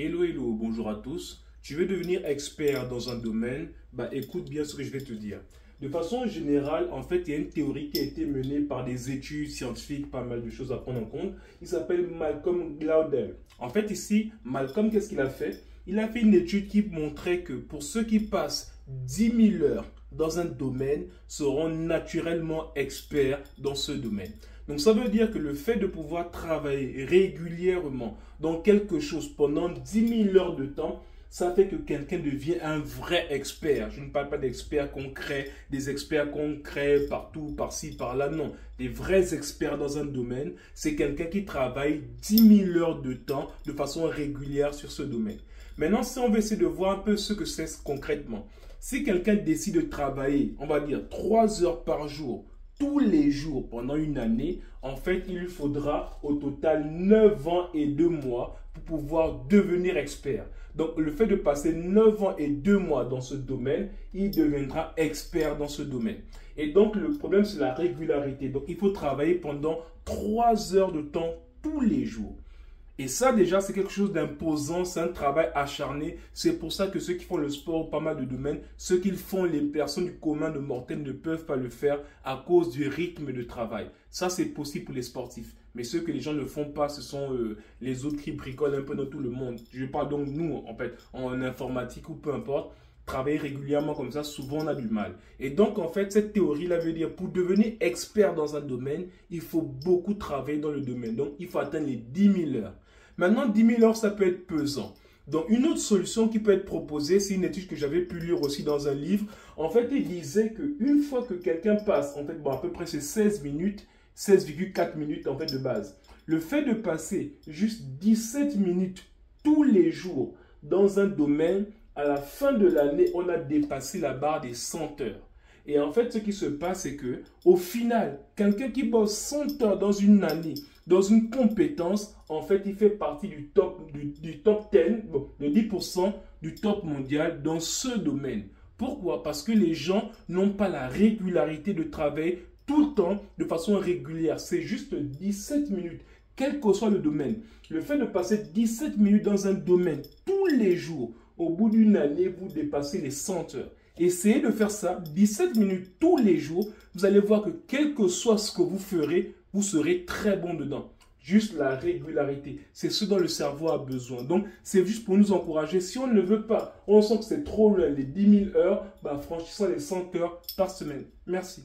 Hello, hello, bonjour à tous. Tu veux devenir expert dans un domaine? Écoute bien ce que je vais te dire. De façon générale, en fait, il y a une théorie qui a été menée par des études scientifiques, pas mal de choses à prendre en compte. Il s'appelle Malcolm Gladwell. En fait, ici, Malcolm, qu'est-ce qu'il a fait? Il a fait une étude qui montrait que pour ceux qui passent 10 000 heures dans un domaine, seront naturellement experts dans ce domaine. Donc ça veut dire que le fait de pouvoir travailler régulièrement dans quelque chose pendant 10 000 heures de temps, ça fait que quelqu'un devient un vrai expert. Je ne parle pas d'experts concrets, des experts concrets partout, par-ci, par-là, non. Des vrais experts dans un domaine, c'est quelqu'un qui travaille 10 000 heures de temps de façon régulière sur ce domaine. Maintenant, si on veut essayer de voir un peu ce que c'est concrètement, si quelqu'un décide de travailler, on va dire 3 heures par jour, tous les jours pendant une année, en fait, il lui faudra au total 9 ans et 2 mois pour pouvoir devenir expert. Donc, le fait de passer 9 ans et 2 mois dans ce domaine, il deviendra expert dans ce domaine. Et donc, le problème, c'est la régularité. Donc, il faut travailler pendant 3 heures de temps tous les jours. Et ça, déjà, c'est quelque chose d'imposant, c'est un travail acharné. C'est pour ça que ceux qui font le sport, pas mal de domaines, ceux qui le font, les personnes du commun de mortels ne peuvent pas le faire à cause du rythme de travail. Ça, c'est possible pour les sportifs. Mais ceux que les gens ne font pas, ce sont les autres qui bricolent un peu dans tout le monde. Je parle donc nous, en fait, en informatique ou peu importe. Travailler régulièrement comme ça, souvent on a du mal. Et donc, en fait, cette théorie-là veut dire pour devenir expert dans un domaine, il faut beaucoup travailler dans le domaine. Donc, il faut atteindre les 10 000 heures. Maintenant, 10 000 heures, ça peut être pesant. Donc, une autre solution qui peut être proposée, c'est une étude que j'avais pu lire aussi dans un livre. En fait, il disait qu'une fois que quelqu'un passe, en fait, à peu près c'est 16 minutes, 16,4 minutes en fait de base. Le fait de passer juste 17 minutes tous les jours dans un domaine, à la fin de l'année, on a dépassé la barre des 100 heures. Et en fait, ce qui se passe, c'est que au final, quelqu'un qui bosse 100 heures dans une année, dans une compétence, en fait, il fait partie du top 10, bon, de 10% du top mondial dans ce domaine. Pourquoi? Parce que les gens n'ont pas la régularité de travailler tout le temps de façon régulière. C'est juste 17 minutes, quel que soit le domaine. Le fait de passer 17 minutes dans un domaine tous les jours, au bout d'une année, vous dépassez les 100 heures. Essayez de faire ça 17 minutes tous les jours. Vous allez voir que quel que soit ce que vous ferez, vous serez très bon dedans. Juste la régularité. C'est ce dont le cerveau a besoin. Donc, c'est juste pour nous encourager. Si on ne veut pas, on sent que c'est trop loin, les 10 000 heures, franchissons les 100 heures par semaine. Merci.